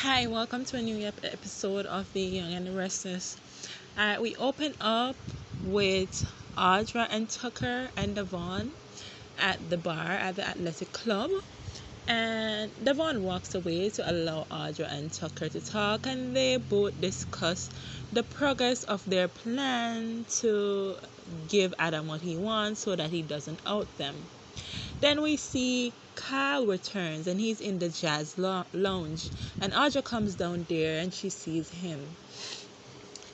Hi, welcome to a new episode of The Young and the Restless. We open up with Audra and Tucker and Devon at the bar at the athletic club. And Devon walks away to allow Audra and Tucker to talk, and they both discuss the progress of their plan to give Adam what he wants so that he doesn't out them. Then we see Kyle returns and he's in the jazz lounge, and Audra comes down there and she sees him.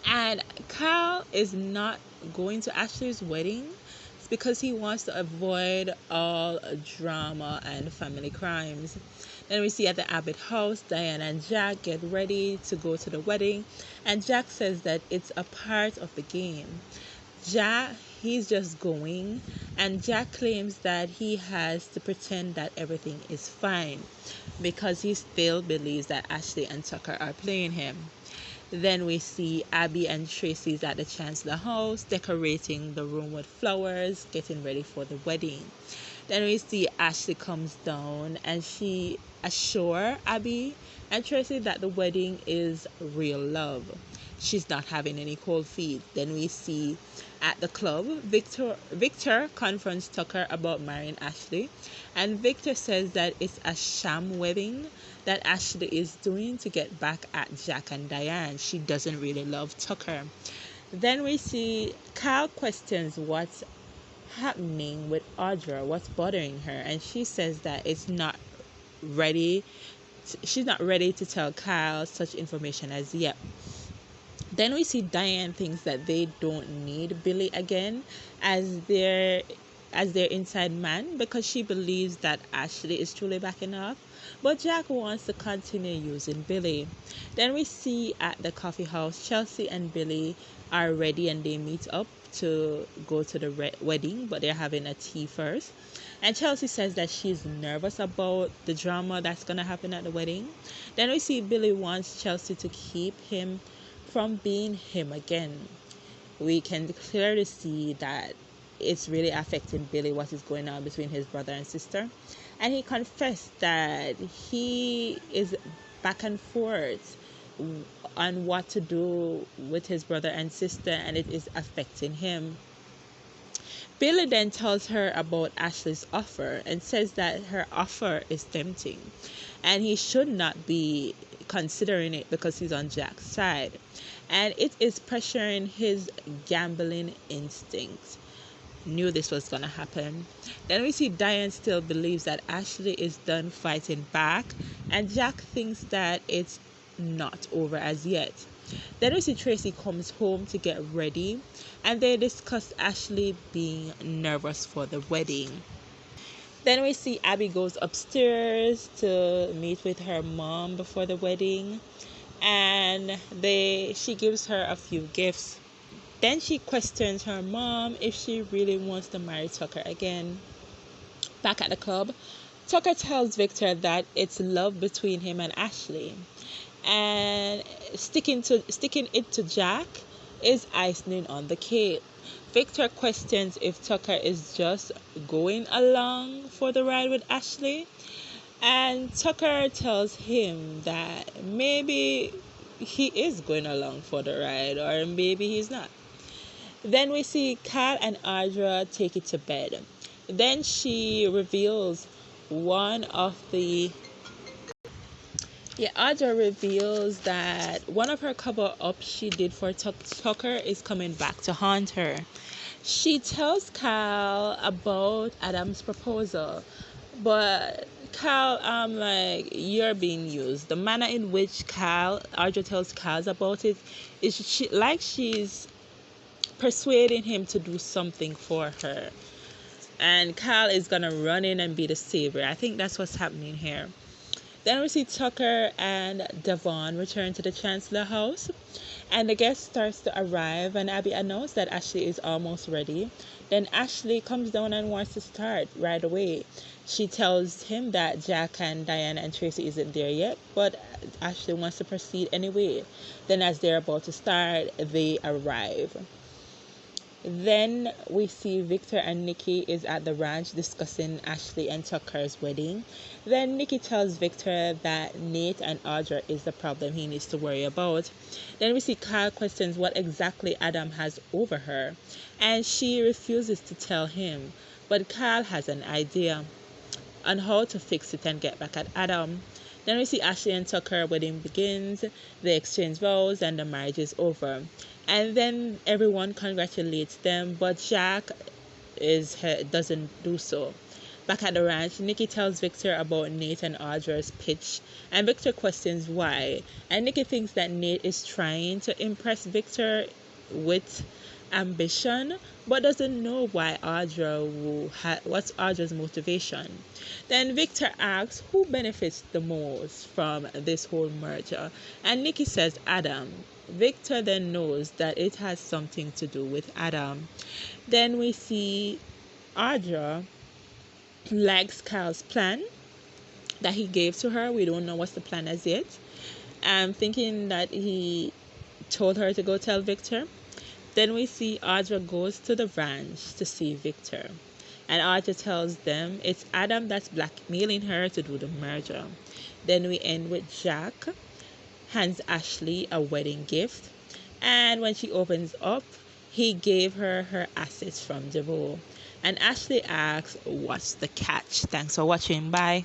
And Kyle is not going to Ashley's wedding because he wants to avoid all drama and family crimes. Then we see at the Abbott house, Diane and Jack get ready to go to the wedding, and Jack says that it's a part of the game. He's just going, and Jack claims that he has to pretend that everything is fine because he still believes that Ashley and Tucker are playing him. Then we see Abby and Tracy's at the Chancellor house, decorating the room with flowers, getting ready for the wedding. Then we see Ashley comes down and she assures Abby and Tracy that the wedding is real love. She's not having any cold feet. Then we see at the club, Victor confronts Tucker about marrying Ashley, and Victor says that it's a sham wedding that Ashley is doing to get back at Jack and Diane. She doesn't really love Tucker. Then we see Kyle questions what's happening with Audra, what's bothering her, and she says that she's not ready to tell Kyle such information as yet. Then we see Diane thinks that they don't need Billy again as their inside man because she believes that Ashley is truly backing off. But Jack wants to continue using Billy. Then we see at the coffee house, Chelsea and Billy are ready and they meet up to go to the wedding, but they're having a tea first. And Chelsea says that she's nervous about the drama that's going to happen at the wedding. Then we see Billy wants Chelsea to keep him from being him again. We can clearly see that it's really affecting Billy what is going on between his brother and sister. And he confessed that he is back and forth on what to do with his brother and sister, and it is affecting him. Billy then tells her about Ashley's offer and says that her offer is tempting and he should not be considering it because he's on Jack's side, and it is pressuring his gambling instinct. Knew this was gonna happen. Then we see Diane still believes that Ashley is done fighting back, and Jack thinks that it's not over as yet. Then we see Tracy comes home to get ready, and they discuss Ashley being nervous for the wedding. Then we see Abby goes upstairs to meet with her mom before the wedding, and she gives her a few gifts. Then she questions her mom if she really wants to marry Tucker again. Back at the club, Tucker tells Victor that it's love between him and Ashley, and sticking it to Jack is icing on the cake. Victor questions if Tucker is just going along for the ride with Ashley, and Tucker tells him that maybe he is going along for the ride or maybe he's not. Then we see Kat and Audra take it to bed. Then she reveals Audra reveals that one of her cover-ups she did for Tucker is coming back to haunt her. She tells Kyle about Adam's proposal, but Kyle, like, you're being used. The manner in which Audra tells Kyle about it is she's persuading him to do something for her. And Kyle is gonna run in and be the savior. I think that's what's happening here. Then we see Tucker and Devon return to the Chancellor house, and the guest starts to arrive, and Abby announced that Ashley is almost ready. Then Ashley comes down and wants to start right away. She tells him that Jack and Diane and Tracy isn't there yet, but Ashley wants to proceed anyway. Then as they're about to start, they arrive. Then we see Victor and Nikki is at the ranch discussing Ashley and Tucker's wedding. Then Nikki tells Victor that Nate and Audra is the problem he needs to worry about. Then we see Kyle questions what exactly Adam has over her, and she refuses to tell him. But Kyle has an idea on how to fix it and get back at Adam. Then we see Ashley and Tucker wedding begins, they exchange vows, and the marriage is over. And then everyone congratulates them, but Jack doesn't do so. Back at the ranch, Nikki tells Victor about Nate and Audra's pitch, and Victor questions why. And Nikki thinks that Nate is trying to impress Victor with ambition, but doesn't know why what's Audra's motivation. Then Victor asks who benefits the most from this whole merger, and Nikki says Adam. Victor then knows that it has something to do with Adam. Then we see Audra likes Kyle's plan that he gave to her. We don't know what's the plan as yet. I'm thinking that he told her to go tell Victor. Then we see Audra goes to the ranch to see Victor. And Audra tells them it's Adam that's blackmailing her to do the merger. Then we end with Jack hands Ashley a wedding gift. And when she opens up, he gave her her assets from the role. And Ashley asks, what's the catch? Thanks for watching. Bye.